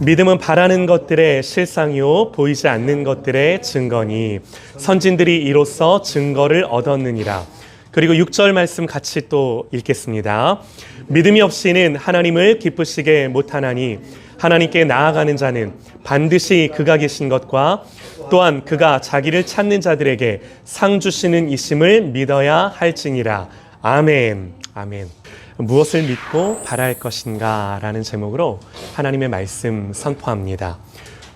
믿음은 바라는 것들의 실상이요 보이지 않는 것들의 증거니 선진들이 이로써 증거를 얻었느니라. 그리고 6절 말씀 같이 또 읽겠습니다. 믿음이 없이는 하나님을 기쁘시게 못하나니 하나님께 나아가는 자는 반드시 그가 계신 것과 또한 그가 자기를 찾는 자들에게 상 주시는 이심을 믿어야 할지니라. 아멘. 아멘. 무엇을 믿고 바랄 것인가 라는 제목으로 하나님의 말씀 선포합니다.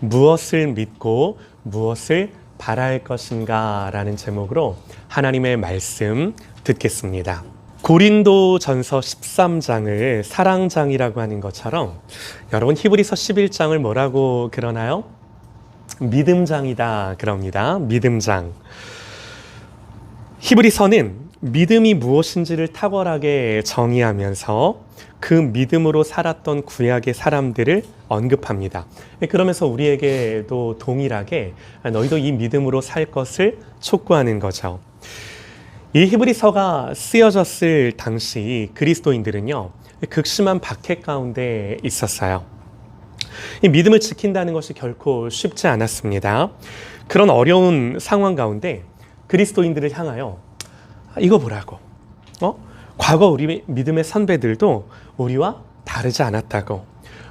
무엇을 믿고 무엇을 바랄 것인가 라는 제목으로 하나님의 말씀 듣겠습니다. 고린도전서 13장을 사랑장이라고 하는 것처럼 여러분 히브리서 11장을 뭐라고 그러나요? 믿음장이다 그럽니다. 믿음장. 히브리서는 믿음이 무엇인지를 탁월하게 정의하면서 그 믿음으로 살았던 구약의 사람들을 언급합니다. 그러면서 우리에게도 동일하게 너희도 이 믿음으로 살 것을 촉구하는 거죠. 이 히브리서가 쓰여졌을 당시 그리스도인들은요, 극심한 박해 가운데 있었어요. 이 믿음을 지킨다는 것이 결코 쉽지 않았습니다. 그런 어려운 상황 가운데 그리스도인들을 향하여 이거 보라고. 과거 우리 믿음의 선배들도 우리와 다르지 않았다고.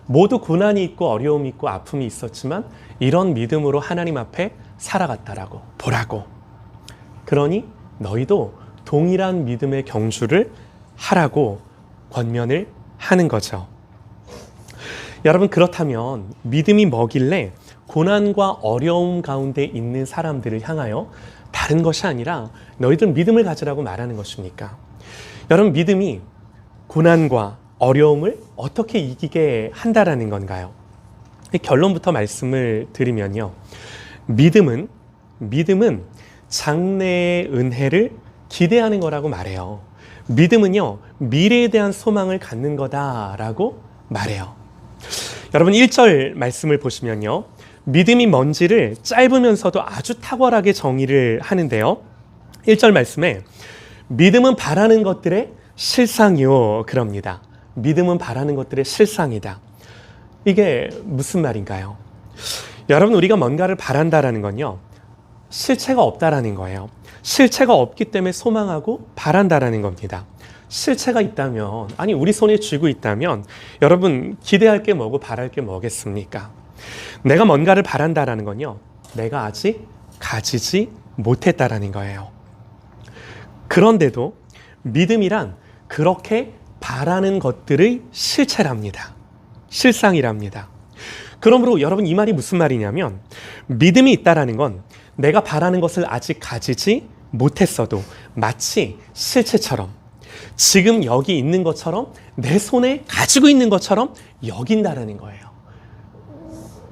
모두 고난이 있고 어려움이 있고 아픔이 있었지만 이런 믿음으로 하나님 앞에 살아갔다라고. 보라고. 그러니 너희도 동일한 믿음의 경주를 하라고 권면을 하는 거죠. 여러분, 그렇다면 믿음이 뭐길래 고난과 어려움 가운데 있는 사람들을 향하여 다른 것이 아니라 너희들 믿음을 가지라고 말하는 것입니까? 여러분, 믿음이 고난과 어려움을 어떻게 이기게 한다라는 건가요? 결론부터 말씀을 드리면요. 믿음은 장래의 은혜를 기대하는 거라고 말해요. 믿음은요, 미래에 대한 소망을 갖는 거다라고 말해요. 여러분, 1절 말씀을 보시면요. 믿음이 뭔지를 짧으면서도 아주 탁월하게 정의를 하는데요. 1절 말씀에 믿음은 바라는 것들의 실상이요 그럽니다. 믿음은 바라는 것들의 실상이다. 이게 무슨 말인가요? 여러분, 우리가 뭔가를 바란다라는 건요, 실체가 없다라는 거예요. 실체가 없기 때문에 소망하고 바란다라는 겁니다. 실체가 있다면, 아니 우리 손에 쥐고 있다면 여러분 기대할 게 뭐고 바랄 게 뭐겠습니까? 내가 뭔가를 바란다라는 건요, 내가 아직 가지지 못했다라는 거예요. 그런데도 믿음이란 그렇게 바라는 것들의 실체랍니다. 실상이랍니다. 그러므로 여러분, 이 말이 무슨 말이냐면 믿음이 있다라는 건 내가 바라는 것을 아직 가지지 못했어도 마치 실체처럼 지금 여기 있는 것처럼 내 손에 가지고 있는 것처럼 여긴다라는 거예요.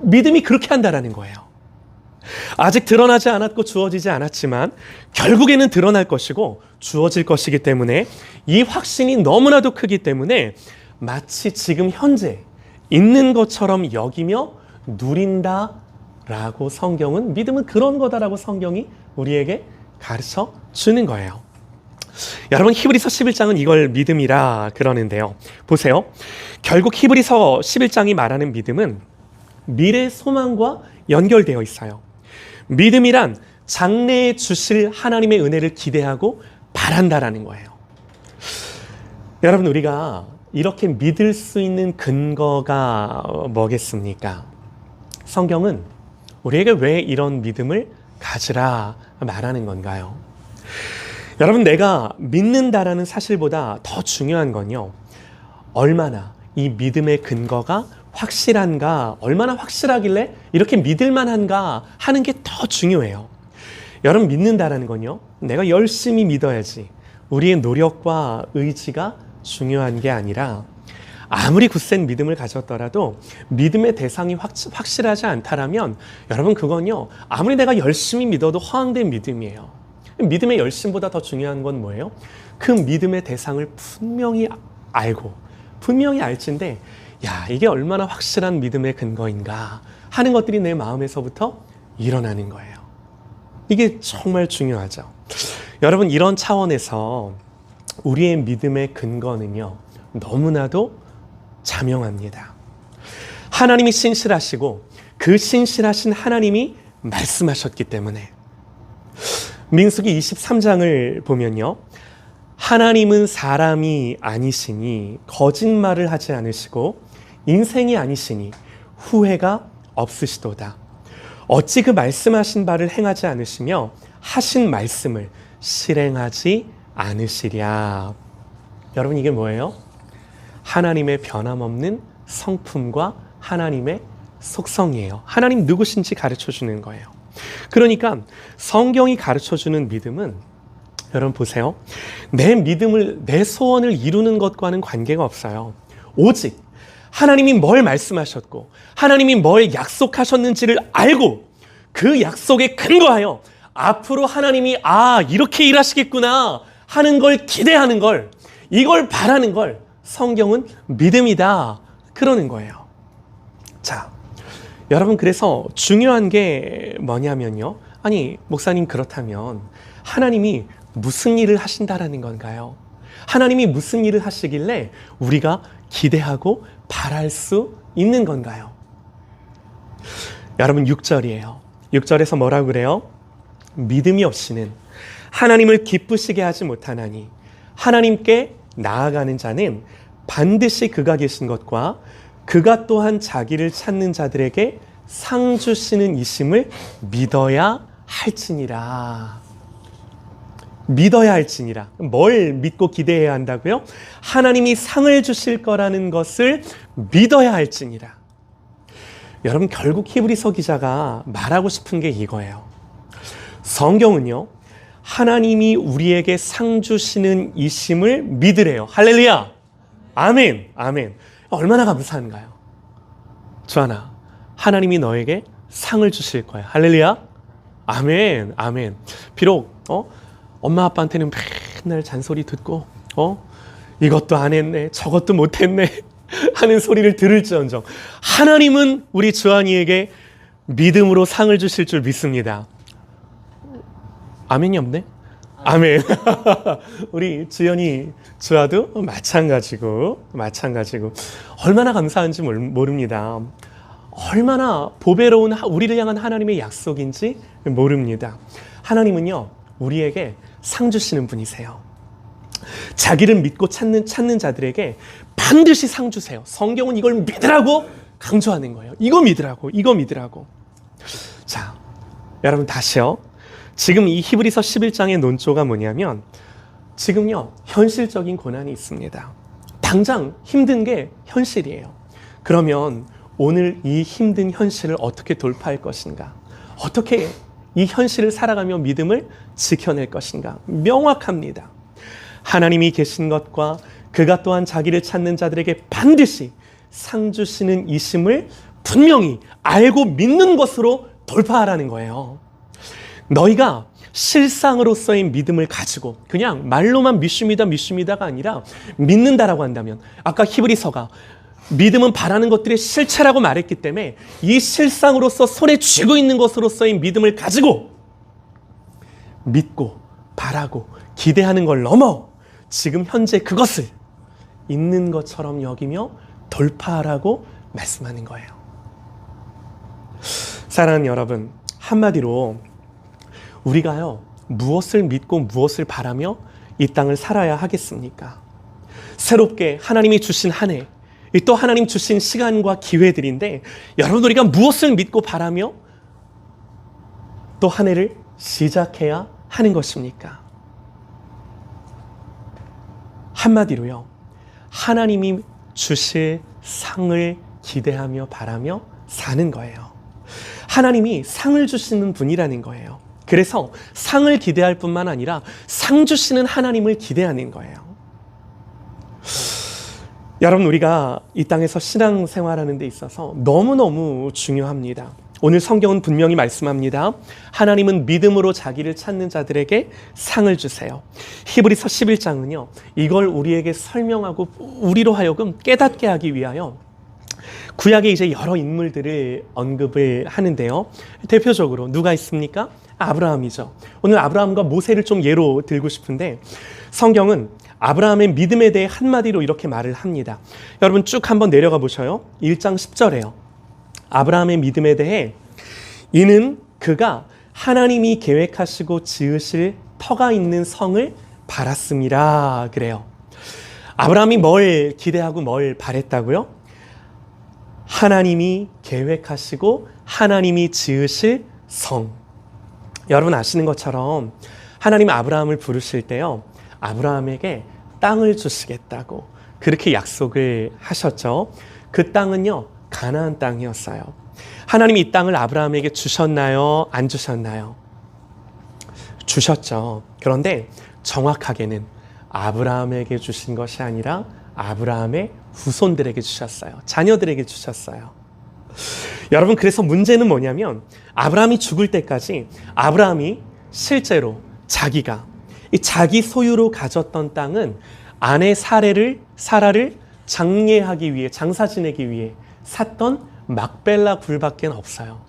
믿음이 그렇게 한다라는 거예요. 아직 드러나지 않았고 주어지지 않았지만 결국에는 드러날 것이고 주어질 것이기 때문에 이 확신이 너무나도 크기 때문에 마치 지금 현재 있는 것처럼 여기며 누린다라고 성경은, 믿음은 그런 거다라고 성경이 우리에게 가르쳐 주는 거예요. 여러분, 히브리서 11장은 이걸 믿음이라 그러는데요. 보세요. 결국 히브리서 11장이 말하는 믿음은 미래 소망과 연결되어 있어요. 믿음이란 장래에 주실 하나님의 은혜를 기대하고 바란다라는 거예요. 여러분, 우리가 이렇게 믿을 수 있는 근거가 뭐겠습니까? 성경은 우리에게 왜 이런 믿음을 가지라 말하는 건가요? 여러분, 내가 믿는다라는 사실보다 더 중요한 건요, 얼마나 이 믿음의 근거가 확실한가, 얼마나 확실하길래 이렇게 믿을 만한가 하는 게 더 중요해요. 여러분, 믿는다라는 건요, 내가 열심히 믿어야지, 우리의 노력과 의지가 중요한 게 아니라 아무리 굳센 믿음을 가졌더라도 믿음의 대상이 확실하지 않다라면 여러분, 그건요, 아무리 내가 열심히 믿어도 허황된 믿음이에요. 믿음의 열심보다 더 중요한 건 뭐예요? 그 믿음의 대상을 분명히 알고 분명히 알진데, 야, 이게 얼마나 확실한 믿음의 근거인가 하는 것들이 내 마음에서부터 일어나는 거예요. 이게 정말 중요하죠. 여러분, 이런 차원에서 우리의 믿음의 근거는요, 너무나도 자명합니다. 하나님이 신실하시고 그 신실하신 하나님이 말씀하셨기 때문에. 민수기 23장을 보면요, 하나님은 사람이 아니시니 거짓말을 하지 않으시고 인생이 아니시니 후회가 없으시도다. 어찌 그 말씀하신 바를 행하지 않으시며 하신 말씀을 실행하지 않으시랴. 여러분, 이게 뭐예요? 하나님의 변함없는 성품과 하나님의 속성이에요. 하나님 누구신지 가르쳐주는 거예요. 그러니까 성경이 가르쳐주는 믿음은, 여러분 보세요, 내 믿음을, 내 소원을 이루는 것과는 관계가 없어요. 오직 하나님이 뭘 말씀하셨고 하나님이 뭘 약속하셨는지를 알고 그 약속에 근거하여 앞으로 하나님이 이렇게 일하시겠구나 하는 걸 기대하는 걸, 이걸 바라는 걸 성경은 믿음이다 그러는 거예요. 자, 여러분, 그래서 중요한 게 뭐냐면요, 아니 목사님, 그렇다면 하나님이 무슨 일을 하신다라는 건가요? 하나님이 무슨 일을 하시길래 우리가 기대하고 바랄 수 있는 건가요? 여러분, 6절이에요. 6절에서 뭐라고 그래요? 믿음이 없이는 하나님을 기쁘시게 하지 못하나니 하나님께 나아가는 자는 반드시 그가 계신 것과 그가 또한 자기를 찾는 자들에게 상 주시는 이심을 믿어야 할지니라. 믿어야 할지니라. 뭘 믿고 기대해야 한다고요? 하나님이 상을 주실 거라는 것을 믿어야 할지니라. 여러분, 결국 히브리서 기자가 말하고 싶은 게 이거예요. 성경은요, 하나님이 우리에게 상 주시는 이심을 믿으래요. 할렐루야! 아멘! 아멘! 얼마나 감사한가요? 주하나, 하나님이 너에게 상을 주실 거야. 할렐루야! 아멘! 아멘! 비록 엄마 아빠한테는 맨날 잔소리 듣고 이것도 안 했네, 저것도 못 했네 하는 소리를 들을지언정 하나님은 우리 주한이에게 믿음으로 상을 주실 줄 믿습니다. 아멘이 없네? 아멘. 우리 주연이, 주아도 마찬가지고 얼마나 감사한지 모릅니다. 얼마나 보배로운 우리를 향한 하나님의 약속인지 모릅니다. 하나님은요, 우리에게 상 주시는 분이세요. 자기를 믿고 찾는 자들에게 반드시 상 주세요. 성경은 이걸 믿으라고 강조하는 거예요. 이거 믿으라고. 자, 여러분 다시요. 지금 이 히브리서 11장의 논조가 뭐냐면, 지금요, 현실적인 고난이 있습니다. 당장 힘든 게 현실이에요. 그러면 오늘 이 힘든 현실을 어떻게 돌파할 것인가? 어떻게 이 현실을 살아가며 믿음을 지켜낼 것인가? 명확합니다. 하나님이 계신 것과 그가 또한 자기를 찾는 자들에게 반드시 상 주시는 이심을 분명히 알고 믿는 것으로 돌파하라는 거예요. 너희가 실상으로서의 믿음을 가지고 그냥 말로만 믿습니다가 아니라 믿는다라고 한다면, 아까 히브리서가 믿음은 바라는 것들의 실체라고 말했기 때문에 이 실상으로서 손에 쥐고 있는 것으로서의 믿음을 가지고 믿고 바라고 기대하는 걸 넘어 지금 현재 그것을 있는 것처럼 여기며 돌파하라고 말씀하는 거예요. 사랑하는 여러분, 한마디로 우리가요, 무엇을 믿고 무엇을 바라며 이 땅을 살아야 하겠습니까? 새롭게 하나님이 주신 한 해, 또 하나님 주신 시간과 기회들인데, 여러분, 우리가 무엇을 믿고 바라며 또 한 해를 시작해야 하는 것입니까? 한마디로요, 하나님이 주실 상을 기대하며 바라며 사는 거예요. 하나님이 상을 주시는 분이라는 거예요. 그래서 상을 기대할 뿐만 아니라 상 주시는 하나님을 기대하는 거예요. 여러분, 우리가 이 땅에서 신앙생활하는 데 있어서 너무너무 중요합니다. 오늘 성경은 분명히 말씀합니다. 하나님은 믿음으로 자기를 찾는 자들에게 상을 주세요. 히브리서 11장은요, 이걸 우리에게 설명하고 우리로 하여금 깨닫게 하기 위하여 구약에 이제 여러 인물들을 언급을 하는데요. 대표적으로 누가 있습니까? 아브라함이죠. 오늘 아브라함과 모세를 좀 예로 들고 싶은데, 성경은 아브라함의 믿음에 대해 한마디로 이렇게 말을 합니다. 여러분 쭉 한번 내려가 보셔요. 1장 10절에요. 아브라함의 믿음에 대해 이는 그가 하나님이 계획하시고 지으실 터가 있는 성을 바랐습니다. 그래요. 아브라함이 뭘 기대하고 뭘 바랬다고요? 하나님이 계획하시고 하나님이 지으실 성. 여러분 아시는 것처럼 하나님 아브라함을 부르실 때요, 아브라함에게 땅을 주시겠다고 그렇게 약속을 하셨죠. 그 땅은요, 가나안 땅이었어요. 하나님이 이 땅을 아브라함에게 주셨나요? 안 주셨나요? 주셨죠. 그런데 정확하게는 아브라함에게 주신 것이 아니라 아브라함의 후손들에게 주셨어요. 자녀들에게 주셨어요. 여러분, 그래서 문제는 뭐냐면 아브라함이 죽을 때까지 아브라함이 실제로 자기가 이 자기 소유로 가졌던 땅은 아내 사라를 장례하기 위해, 장사 지내기 위해 샀던 막벨라 굴밖에 없어요.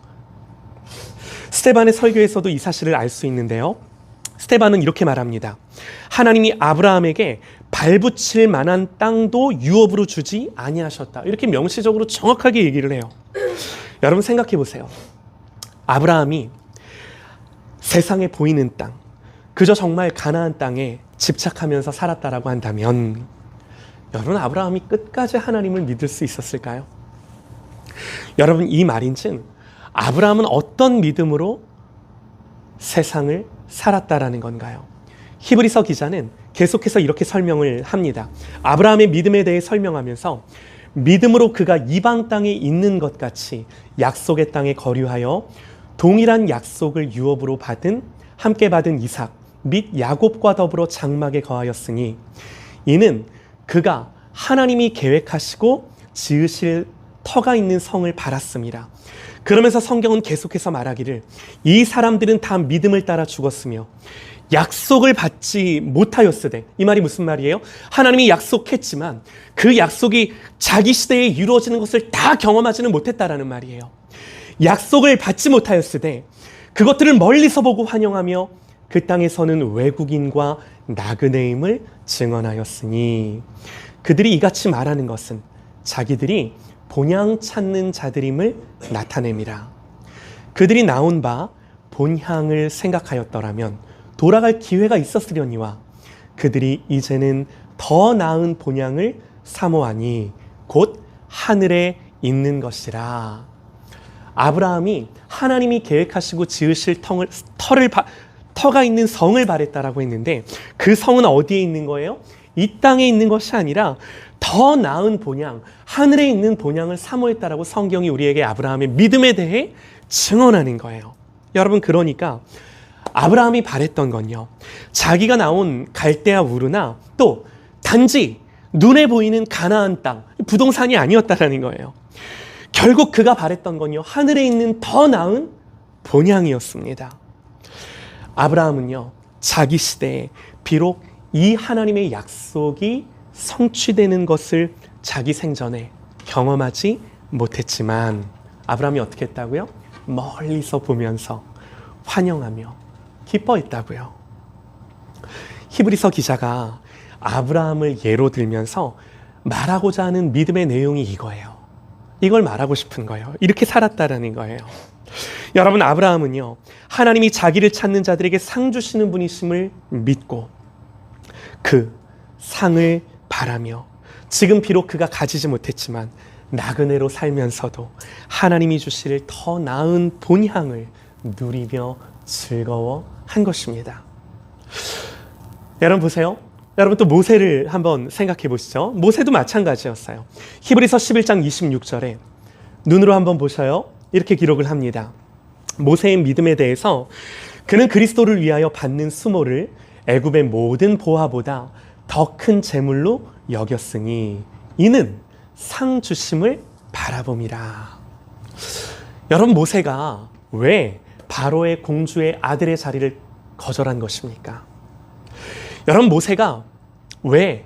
스데반의 설교에서도 이 사실을 알 수 있는데요. 스데반은 이렇게 말합니다. 하나님이 아브라함에게 발붙일 만한 땅도 유업으로 주지 아니하셨다. 이렇게 명시적으로 정확하게 얘기를 해요. 여러분 생각해 보세요. 아브라함이 세상에 보이는 땅, 그저 정말 가나안 땅에 집착하면서 살았다라고 한다면 여러분, 아브라함이 끝까지 하나님을 믿을 수 있었을까요? 여러분, 이 말인즉 아브라함은 어떤 믿음으로 세상을 살았다라는 건가요? 히브리서 기자는 계속해서 이렇게 설명을 합니다. 아브라함의 믿음에 대해 설명하면서 믿음으로 그가 이방 땅에 있는 것 같이 약속의 땅에 거류하여 동일한 약속을 유업으로 함께 받은 이삭 및 야곱과 더불어 장막에 거하였으니 이는 그가 하나님이 계획하시고 지으실 터가 있는 성을 바랐습니다. 그러면서 성경은 계속해서 말하기를 이 사람들은 다 믿음을 따라 죽었으며 약속을 받지 못하였으되, 이 말이 무슨 말이에요? 하나님이 약속했지만 그 약속이 자기 시대에 이루어지는 것을 다 경험하지는 못했다라는 말이에요. 약속을 받지 못하였으되 그것들을 멀리서 보고 환영하며 그 땅에서는 외국인과 나그네임을 증언하였으니, 그들이 이같이 말하는 것은 자기들이 본향 찾는 자들임을 나타냅니다. 그들이 나온 바 본향을 생각하였더라면 돌아갈 기회가 있었으려니와 그들이 이제는 더 나은 본향을 사모하니 곧 하늘에 있는 것이라. 아브라함이 하나님이 계획하시고 지으실 터가 있는 성을 바랬다라고 했는데 그 성은 어디에 있는 거예요? 이 땅에 있는 것이 아니라 더 나은 본향, 하늘에 있는 본향을 사모했다라고 성경이 우리에게 아브라함의 믿음에 대해 증언하는 거예요. 여러분, 그러니까 아브라함이 바랬던 건요, 자기가 나온 갈대아 우르나 또 단지 눈에 보이는 가나안 땅, 부동산이 아니었다라는 거예요. 결국 그가 바랬던 건요, 하늘에 있는 더 나은 본향이었습니다. 아브라함은요, 자기 시대에 비록 이 하나님의 약속이 성취되는 것을 자기 생전에 경험하지 못했지만 아브라함이 어떻게 했다고요? 멀리서 보면서 환영하며 기뻐했다고요. 히브리서 기자가 아브라함을 예로 들면서 말하고자 하는 믿음의 내용이 이거예요. 이걸 말하고 싶은 거예요. 이렇게 살았다라는 거예요. 여러분, 아브라함은요, 하나님이 자기를 찾는 자들에게 상 주시는 분이심을 믿고 그 상을 바라며 지금 비록 그가 가지지 못했지만 나그네로 살면서도 하나님이 주실 더 나은 본향을 누리며 즐거워한 것입니다. 여러분 보세요. 여러분 또 모세를 한번 생각해 보시죠. 모세도 마찬가지였어요. 히브리서 11장 26절에 눈으로 한번 보셔요. 이렇게 기록을 합니다. 모세의 믿음에 대해서 그는 그리스도를 위하여 받는 수모를 애굽의 모든 보화보다 더 큰 재물로 여겼으니 이는 상 주심을 바라봄이라. 여러분, 모세가 왜 바로의 공주의 아들의 자리를 거절한 것입니까? 여러분, 모세가 왜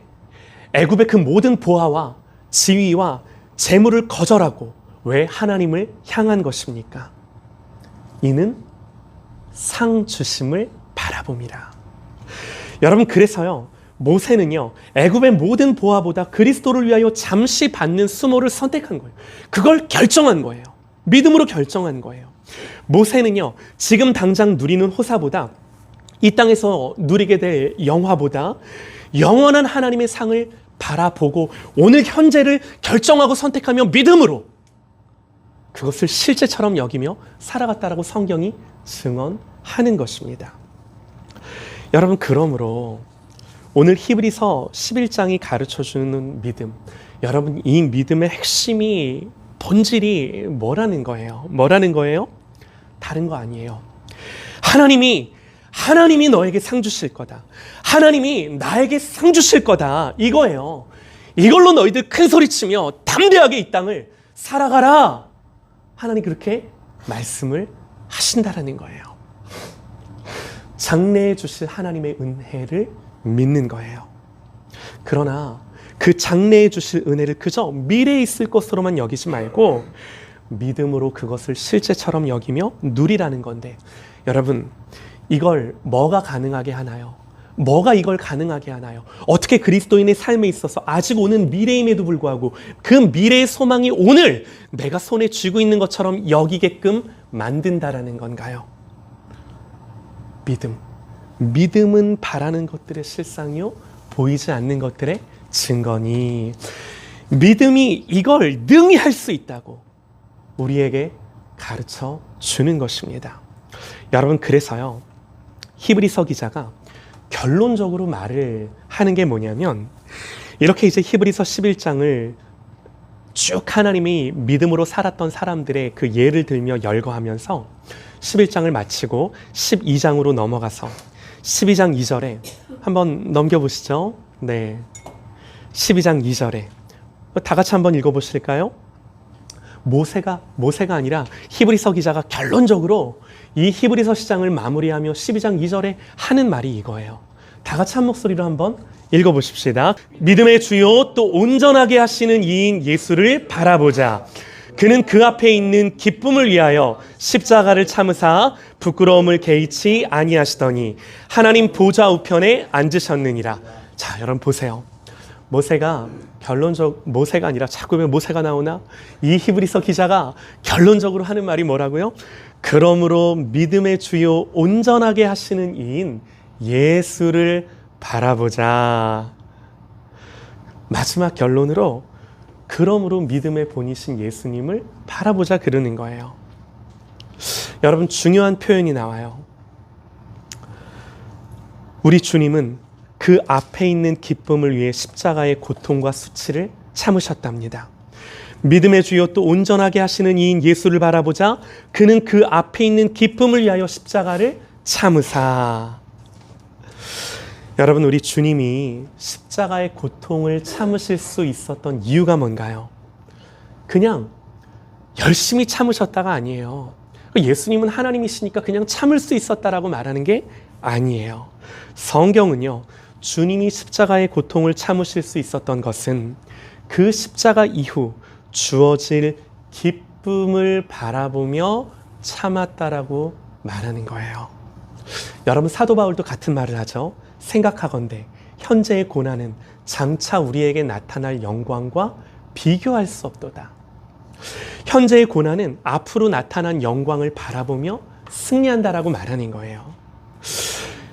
애굽의 그 모든 보화와 지위와 재물을 거절하고 왜 하나님을 향한 것입니까? 이는 상 주심을 바라봄이라. 여러분, 그래서요, 모세는요, 애굽의 모든 보화보다 그리스도를 위하여 잠시 받는 수모를 선택한 거예요. 그걸 결정한 거예요. 믿음으로 결정한 거예요. 모세는요, 지금 당장 누리는 호사보다 이 땅에서 누리게 될 영화보다 영원한 하나님의 상을 바라보고 오늘 현재를 결정하고 선택하며 믿음으로 그것을 실제처럼 여기며 살아갔다라고 성경이 증언하는 것입니다. 여러분, 그러므로 오늘 히브리서 11장이 가르쳐주는 믿음, 여러분, 이 믿음의 핵심이, 본질이 뭐라는 거예요? 뭐라는 거예요? 다른 거 아니에요. 하나님이 너에게 상 주실 거다. 하나님이 나에게 상 주실 거다. 이거예요. 이걸로 너희들 큰 소리치며 담대하게 이 땅을 살아가라. 하나님 그렇게 말씀을 하신다라는 거예요. 장래에 주실 하나님의 은혜를 믿는 거예요. 그러나 그 장래에 주실 은혜를 그저 미래에 있을 것으로만 여기지 말고 믿음으로 그것을 실제처럼 여기며 누리라는 건데, 여러분, 이걸 뭐가 가능하게 하나요? 뭐가 이걸 가능하게 하나요? 어떻게 그리스도인의 삶에 있어서 아직 오는 미래임에도 불구하고 그 미래의 소망이 오늘 내가 손에 쥐고 있는 것처럼 여기게끔 만든다라는 건가요? 믿음은 바라는 것들의 실상이요, 보이지 않는 것들의 증거니, 믿음이 이걸 능히 할 수 있다고 우리에게 가르쳐 주는 것입니다. 여러분, 그래서요, 히브리서 기자가 결론적으로 말을 하는 게 뭐냐면, 이렇게 이제 히브리서 11장을 쭉 하나님이 믿음으로 살았던 사람들의 그 예를 들며 열거하면서 11장을 마치고 12장으로 넘어가서 12장 2절에 한번 넘겨보시죠. 네, 12장 2절에 다 같이 한번 읽어보실까요? 모세가 아니라 히브리서 기자가 결론적으로 이 히브리서 10장을 마무리하며 12장 2절에 하는 말이 이거예요. 다 같이 한 목소리로 한번 읽어보십시다. 믿음의 주요 또 온전하게 하시는 이인 예수를 바라보자. 그는 그 앞에 있는 기쁨을 위하여 십자가를 참으사 부끄러움을 개의치 아니하시더니 하나님 보좌 우편에 앉으셨느니라. 자, 여러분 보세요. 모세가 아니라 자꾸 왜 모세가 나오나? 이 히브리서 기자가 결론적으로 하는 말이 뭐라고요? 그러므로 믿음의 주요 온전하게 하시는 이인 예수를 바라보자. 마지막 결론으로 그러므로 믿음의 본이신 예수님을 바라보자 그러는 거예요. 여러분, 중요한 표현이 나와요. 우리 주님은 그 앞에 있는 기쁨을 위해 십자가의 고통과 수치를 참으셨답니다. 믿음의 주요 또 온전하게 하시는 이인 예수를 바라보자. 그는 그 앞에 있는 기쁨을 위하여 십자가를 참으사. 여러분, 우리 주님이 십자가의 고통을 참으실 수 있었던 이유가 뭔가요? 그냥 열심히 참으셨다가 아니에요. 예수님은 하나님이시니까 그냥 참을 수 있었다라고 말하는 게 아니에요. 성경은요, 주님이 십자가의 고통을 참으실 수 있었던 것은 그 십자가 이후 주어질 기쁨을 바라보며 참았다라고 말하는 거예요. 여러분, 사도 바울도 같은 말을 하죠. 생각하건대 현재의 고난은 장차 우리에게 나타날 영광과 비교할 수 없도다. 현재의 고난은 앞으로 나타난 영광을 바라보며 승리한다라고 말하는 거예요.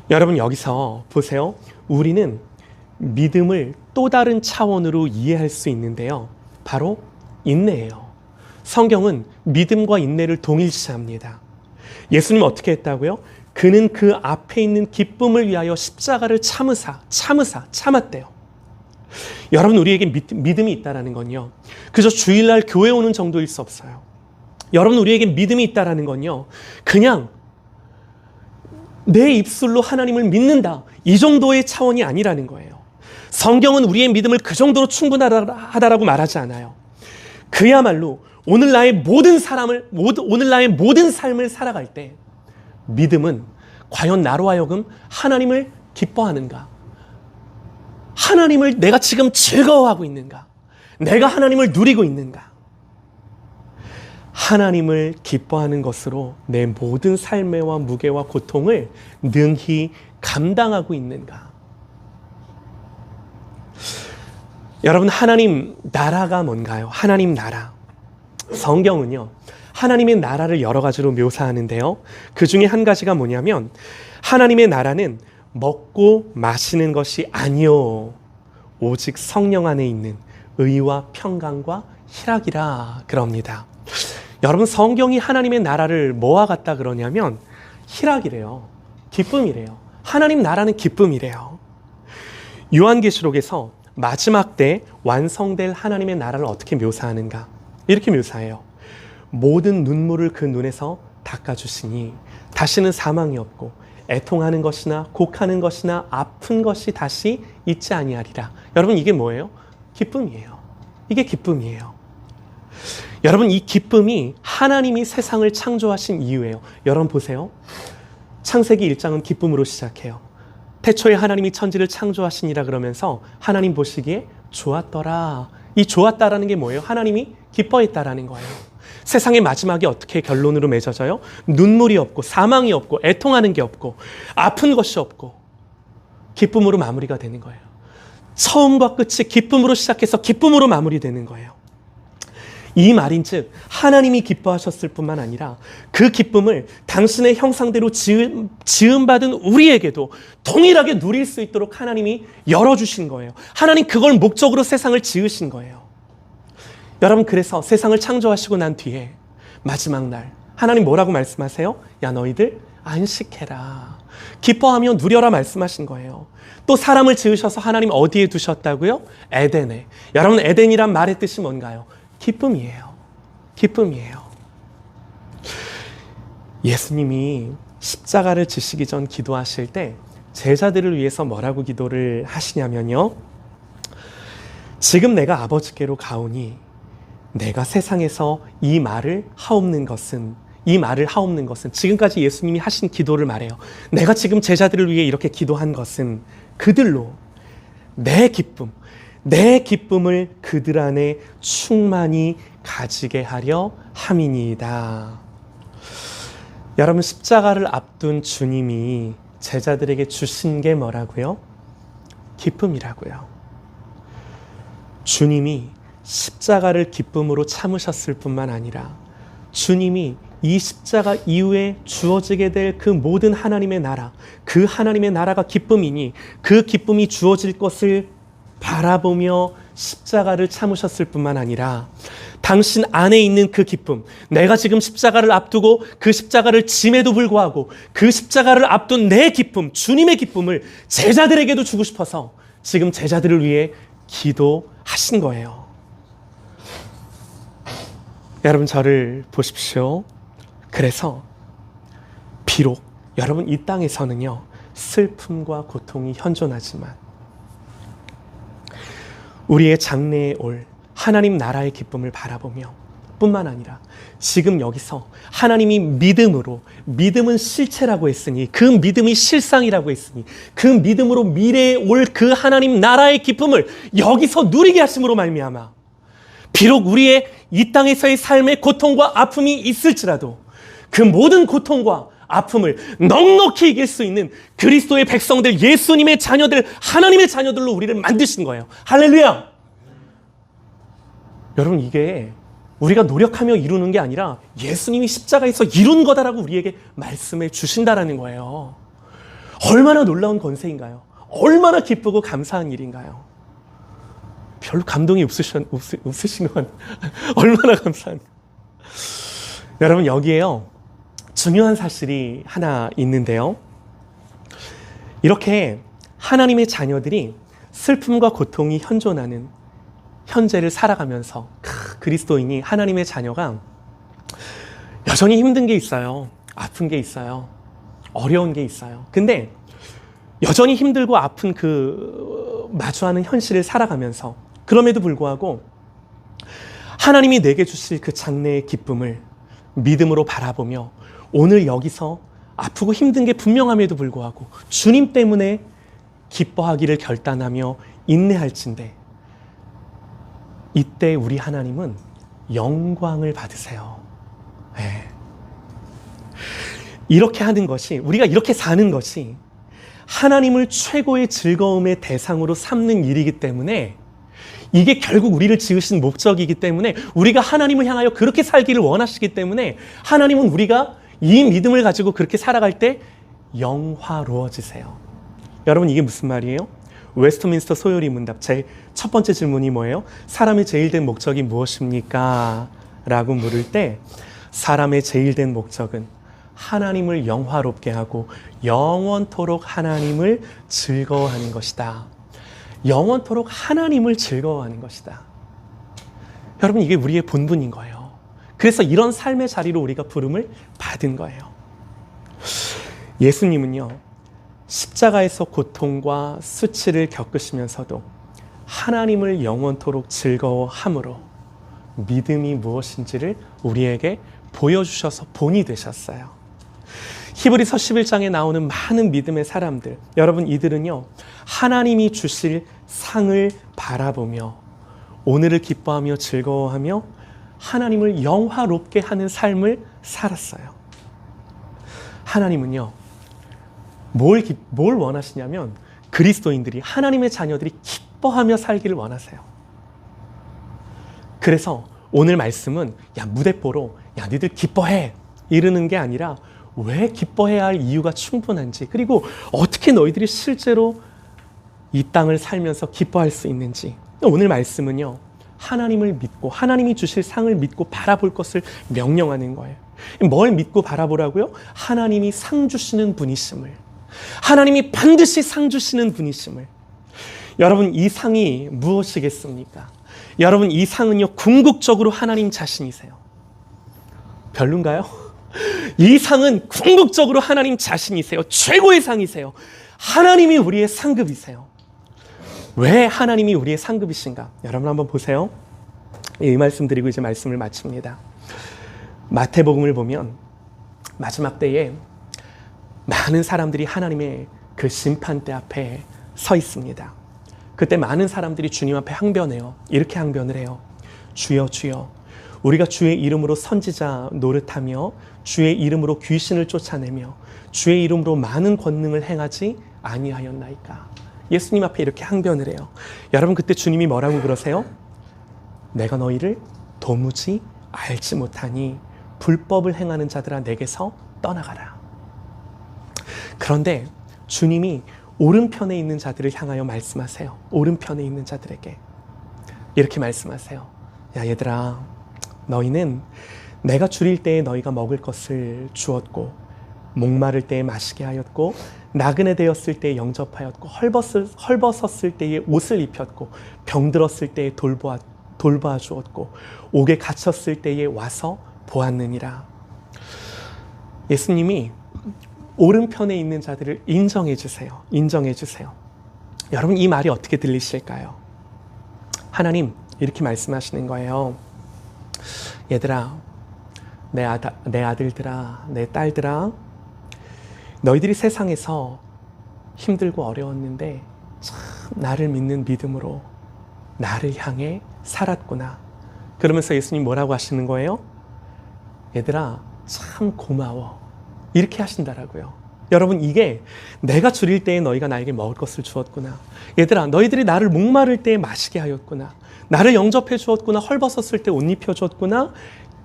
여러분, 여기서 보세요. 우리는 믿음을 또 다른 차원으로 이해할 수 있는데요. 바로 인내예요. 성경은 믿음과 인내를 동일시합니다. 예수님 어떻게 했다고요? 그는 그 앞에 있는 기쁨을 위하여 십자가를 참았대요. 여러분, 우리에게 믿음이 있다는 건요, 그저 주일날 교회 오는 정도일 수 없어요. 여러분, 우리에게 믿음이 있다는 건요, 그냥 내 입술로 하나님을 믿는다, 이 정도의 차원이 아니라는 거예요. 성경은 우리의 믿음을 그 정도로 충분하다라고 말하지 않아요. 그야말로 오늘 나의 모든 삶을 살아갈 때 믿음은 과연 나로 하여금 하나님을 기뻐하는가? 하나님을 내가 지금 즐거워하고 있는가? 내가 하나님을 누리고 있는가? 하나님을 기뻐하는 것으로 내 모든 삶의 무게와 고통을 능히 감당하고 있는가? 여러분, 하나님 나라가 뭔가요? 하나님 나라. 성경은요, 하나님의 나라를 여러 가지로 묘사하는데요. 그 중에 한 가지가 뭐냐면 하나님의 나라는 먹고 마시는 것이 아니요 오직 성령 안에 있는 의와 평강과 희락이라 그럽니다. 여러분, 성경이 하나님의 나라를 뭐와 같다 그러냐면 희락이래요. 기쁨이래요. 하나님 나라는 기쁨이래요. 요한계시록에서 마지막 때 완성될 하나님의 나라를 어떻게 묘사하는가? 이렇게 묘사해요. 모든 눈물을 그 눈에서 닦아주시니 다시는 사망이 없고 애통하는 것이나 곡하는 것이나 아픈 것이 다시 있지 아니하리라. 여러분, 이게 뭐예요? 기쁨이에요. 이게 기쁨이에요. 여러분, 이 기쁨이 하나님이 세상을 창조하신 이유예요. 여러분 보세요. 창세기 1장은 기쁨으로 시작해요. 태초에 하나님이 천지를 창조하시니라 그러면서 하나님 보시기에 좋았더라. 이 좋았다라는 게 뭐예요? 하나님이 기뻐했다라는 거예요. 세상의 마지막이 어떻게 결론으로 맺어져요? 눈물이 없고 사망이 없고 애통하는 게 없고 아픈 것이 없고 기쁨으로 마무리가 되는 거예요. 처음과 끝이 기쁨으로 시작해서 기쁨으로 마무리되는 거예요. 이 말인즉 하나님이 기뻐하셨을 뿐만 아니라 그 기쁨을 당신의 형상대로 지음받은 우리에게도 동일하게 누릴 수 있도록 하나님이 열어주신 거예요. 하나님 그걸 목적으로 세상을 지으신 거예요. 여러분, 그래서 세상을 창조하시고 난 뒤에 마지막 날 하나님 뭐라고 말씀하세요? 야, 너희들 안식해라. 기뻐하며 누려라 말씀하신 거예요. 또 사람을 지으셔서 하나님 어디에 두셨다고요? 에덴에. 여러분, 에덴이란 말의 뜻이 뭔가요? 기쁨이에요. 기쁨이에요. 예수님이 십자가를 지시기 전 기도하실 때 제자들을 위해서 뭐라고 기도를 하시냐면요. 지금 내가 아버지께로 가오니 내가 세상에서 이 말을 하옵는 것은 지금까지 예수님이 하신 기도를 말해요. 내가 지금 제자들을 위해 이렇게 기도한 것은 그들로 내 기쁨을 그들 안에 충만히 가지게 하려 함이니이다. 여러분, 십자가를 앞둔 주님이 제자들에게 주신 게 뭐라고요? 기쁨이라고요. 주님이 십자가를 기쁨으로 참으셨을 뿐만 아니라 주님이 이 십자가 이후에 주어지게 될 그 모든 하나님의 나라, 그 하나님의 나라가 기쁨이니 그 기쁨이 주어질 것을 바라보며 십자가를 참으셨을 뿐만 아니라 당신 안에 있는 그 기쁨, 내가 지금 십자가를 앞두고 그 십자가를 짐에도 불구하고 그 십자가를 앞둔 내 기쁨, 주님의 기쁨을 제자들에게도 주고 싶어서 지금 제자들을 위해 기도하신 거예요. 여러분, 저를 보십시오. 그래서 비록 여러분 이 땅에서는요 슬픔과 고통이 현존하지만 우리의 장래에 올 하나님 나라의 기쁨을 바라보며 뿐만 아니라 지금 여기서 하나님이 믿음은 실체라고 했으니 그 믿음이 실상이라고 했으니 그 믿음으로 미래에 올 그 하나님 나라의 기쁨을 여기서 누리게 하심으로 말미암아 비록 우리의 이 땅에서의 삶의 고통과 아픔이 있을지라도 그 모든 고통과 아픔을 넉넉히 이길 수 있는 그리스도의 백성들, 예수님의 자녀들, 하나님의 자녀들로 우리를 만드신 거예요. 할렐루야! 여러분, 이게 우리가 노력하며 이루는 게 아니라 예수님이 십자가에서 이룬 거다라고 우리에게 말씀해 주신다라는 거예요. 얼마나 놀라운 권세인가요? 얼마나 기쁘고 감사한 일인가요? 별로 감동이 없으신 것 같아요. 얼마나 감사한. 여러분, 여기에요 중요한 사실이 하나 있는데요. 이렇게 하나님의 자녀들이 슬픔과 고통이 현존하는 현재를 살아가면서 그리스도인이 하나님의 자녀가 여전히 힘든 게 있어요. 아픈 게 있어요. 어려운 게 있어요. 근데 여전히 힘들고 아픈 그 마주하는 현실을 살아가면서 그럼에도 불구하고 하나님이 내게 주실 그 장래의 기쁨을 믿음으로 바라보며 오늘 여기서 아프고 힘든 게 분명함에도 불구하고 주님 때문에 기뻐하기를 결단하며 인내할진대 이때 우리 하나님은 영광을 받으세요. 네. 이렇게 하는 것이, 우리가 이렇게 사는 것이 하나님을 최고의 즐거움의 대상으로 삼는 일이기 때문에 이게 결국 우리를 지으신 목적이기 때문에 우리가 하나님을 향하여 그렇게 살기를 원하시기 때문에 하나님은 우리가 이 믿음을 가지고 그렇게 살아갈 때 영화로워지세요. 여러분 이게 무슨 말이에요? 웨스트민스터 소요리 문답 제 첫 번째 질문이 뭐예요? 사람의 제일 된 목적이 무엇입니까? 라고 물을 때 사람의 제일 된 목적은 하나님을 영화롭게 하고 영원토록 하나님을 즐거워하는 것이다. 영원토록 하나님을 즐거워하는 것이다. 여러분 이게 우리의 본분인 거예요. 그래서 이런 삶의 자리로 우리가 부름을 받은 거예요. 예수님은요, 십자가에서 고통과 수치를 겪으시면서도 하나님을 영원토록 즐거워함으로 믿음이 무엇인지를 우리에게 보여주셔서 본이 되셨어요. 히브리서 11장에 나오는 많은 믿음의 사람들, 여러분 이들은요, 하나님이 주실 상을 바라보며 오늘을 기뻐하며 즐거워하며 하나님을 영화롭게 하는 삶을 살았어요. 하나님은요, 뭘 원하시냐면 그리스도인들이, 하나님의 자녀들이 기뻐하며 살기를 원하세요. 그래서 오늘 말씀은 야 무대뽀로 야 니들 기뻐해 이러는 게 아니라 왜 기뻐해야 할 이유가 충분한지, 그리고 어떻게 너희들이 실제로 이 땅을 살면서 기뻐할 수 있는지. 오늘 말씀은요, 하나님을 믿고 하나님이 주실 상을 믿고 바라볼 것을 명령하는 거예요. 뭘 믿고 바라보라고요? 하나님이 상 주시는 분이심을, 하나님이 반드시 상 주시는 분이심을. 여러분 이 상이 무엇이겠습니까? 여러분 이 상은요, 궁극적으로 하나님 자신이세요. 별론가요? 이 상은 궁극적으로 하나님 자신이세요. 최고의 상이세요. 하나님이 우리의 상급이세요. 왜 하나님이 우리의 상급이신가? 여러분 한번 보세요. 이 말씀 드리고 이제 말씀을 마칩니다. 마태복음을 보면 마지막 때에 많은 사람들이 하나님의 그 심판대 앞에 서 있습니다. 그때 많은 사람들이 주님 앞에 항변해요. 이렇게 항변을 해요. 주여 주여, 우리가 주의 이름으로 선지자 노릇하며 주의 이름으로 귀신을 쫓아내며 주의 이름으로 많은 권능을 행하지 아니하였나이까. 예수님 앞에 이렇게 항변을 해요. 여러분 그때 주님이 뭐라고 그러세요? 내가 너희를 도무지 알지 못하니 불법을 행하는 자들아 내게서 떠나가라. 그런데 주님이 오른편에 있는 자들을 향하여 말씀하세요. 오른편에 있는 자들에게 이렇게 말씀하세요. 야 얘들아, 너희는 내가 줄일 때에 너희가 먹을 것을 주었고, 목마를 때에 마시게 하였고, 나그네 되었을 때에 영접하였고, 헐벗었을 때에 옷을 입혔고, 병들었을 때에 돌보아 주었고, 옥에 갇혔을 때에 와서 보았느니라. 예수님이 오른편에 있는 자들을 인정해 주세요. 인정해 주세요. 여러분 이 말이 어떻게 들리실까요? 하나님 이렇게 말씀하시는 거예요. 얘들아, 내 아들들아, 내 딸들아, 너희들이 세상에서 힘들고 어려웠는데 참 나를 믿는 믿음으로 나를 향해 살았구나. 그러면서 예수님 뭐라고 하시는 거예요? 얘들아 참 고마워. 이렇게 하신다라고요. 여러분 이게 내가 줄일 때에 너희가 나에게 먹을 것을 주었구나. 얘들아 너희들이 나를 목마를 때에 마시게 하였구나. 나를 영접해 주었구나. 헐벗었을 때 옷 입혀 주었구나.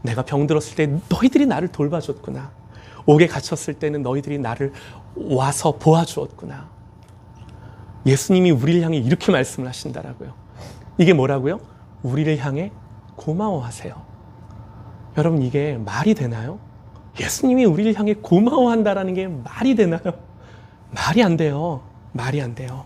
내가 병들었을 때 너희들이 나를 돌봐줬구나. 옥에 갇혔을 때는 너희들이 나를 와서 보아주었구나. 예수님이 우리를 향해 이렇게 말씀을 하신다라고요. 이게 뭐라고요? 우리를 향해 고마워하세요. 여러분 이게 말이 되나요? 예수님이 우리를 향해 고마워한다라는 게 말이 되나요? 말이 안 돼요. 말이 안 돼요.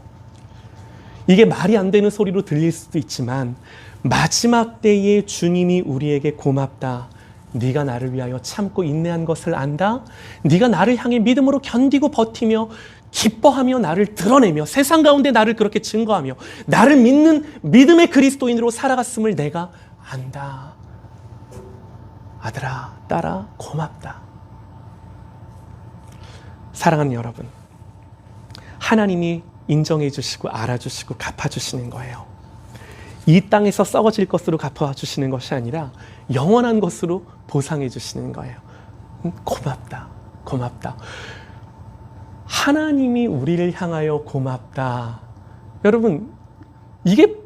이게 말이 안 되는 소리로 들릴 수도 있지만 마지막 때에 주님이 우리에게 고맙다. 네가 나를 위하여 참고 인내한 것을 안다. 네가 나를 향해 믿음으로 견디고 버티며 기뻐하며 나를 드러내며 세상 가운데 나를 그렇게 증거하며 나를 믿는 믿음의 그리스도인으로 살아갔음을 내가 안다. 아들아, 딸아, 고맙다. 사랑하는 여러분, 하나님이 인정해 주시고 알아주시고 갚아주시는 거예요. 이 땅에서 썩어질 것으로 갚아주시는 것이 아니라 영원한 것으로 보상해 주시는 거예요. 고맙다. 고맙다. 하나님이 우리를 향하여 고맙다. 여러분, 이게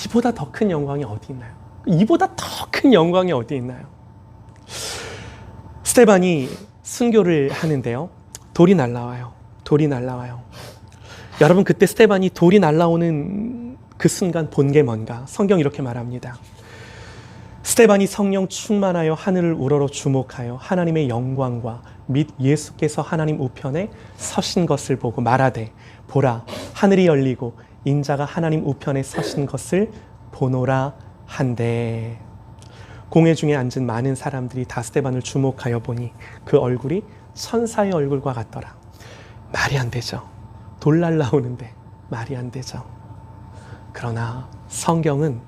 이보다 더 큰 영광이 어디 있나요? 이보다 더 큰 영광이 어디 있나요? 스데반이 순교를 하는데요. 돌이 날라와요. 돌이 날라와요. 여러분, 그때 스데반이 돌이 날라오는 그 순간 본 게 뭔가? 성경 이렇게 말합니다. 스데반이 성령 충만하여 하늘을 우러러 주목하여 하나님의 영광과 및 예수께서 하나님 우편에 서신 것을 보고 말하되, 보라, 하늘이 열리고 인자가 하나님 우편에 서신 것을 보노라 한데, 공회 중에 앉은 많은 사람들이 다 스데반을 주목하여 보니 그 얼굴이 천사의 얼굴과 같더라. 말이 안 되죠. 돌 날라오는데 말이 안 되죠. 그러나 성경은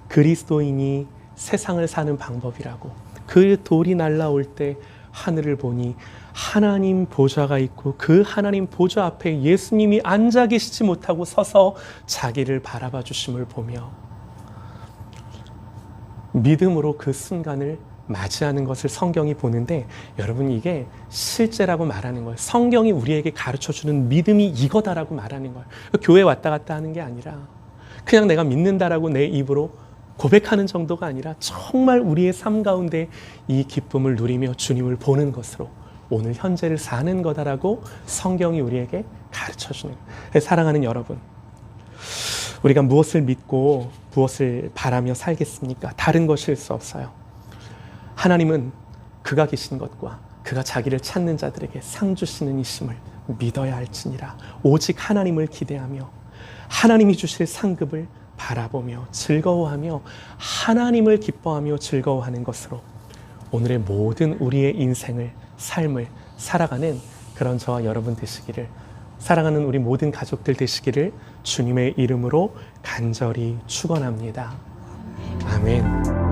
그리스도인이 세상을 사는 방법이라고, 그 돌이 날라올 때 하늘을 보니 하나님 보좌가 있고 그 하나님 보좌 앞에 예수님이 앉아 계시지 못하고 서서 자기를 바라봐 주심을 보며 믿음으로 그 순간을 맞이하는 것을 성경이 보는데, 여러분, 이게 실제라고 말하는 거예요. 성경이 우리에게 가르쳐주는 믿음이 이거다라고 말하는 거예요. 교회 왔다 갔다 하는 게 아니라 그냥 내가 믿는다라고 내 입으로 고백하는 정도가 아니라 정말 우리의 삶 가운데 이 기쁨을 누리며 주님을 보는 것으로 오늘 현재를 사는 거다라고 성경이 우리에게 가르쳐주는 거예요. 사랑하는 여러분, 우리가 무엇을 믿고 무엇을 바라며 살겠습니까? 다른 것일 수 없어요. 하나님은 그가 계신 것과 그가 자기를 찾는 자들에게 상 주시는 이심을 믿어야 할지니라. 오직 하나님을 기대하며 하나님이 주실 상급을 바라보며 즐거워하며 하나님을 기뻐하며 즐거워하는 것으로 오늘의 모든 우리의 인생을, 삶을 살아가는 그런 저와 여러분 되시기를, 사랑하는 우리 모든 가족들 되시기를 주님의 이름으로 간절히 축원합니다. 아멘.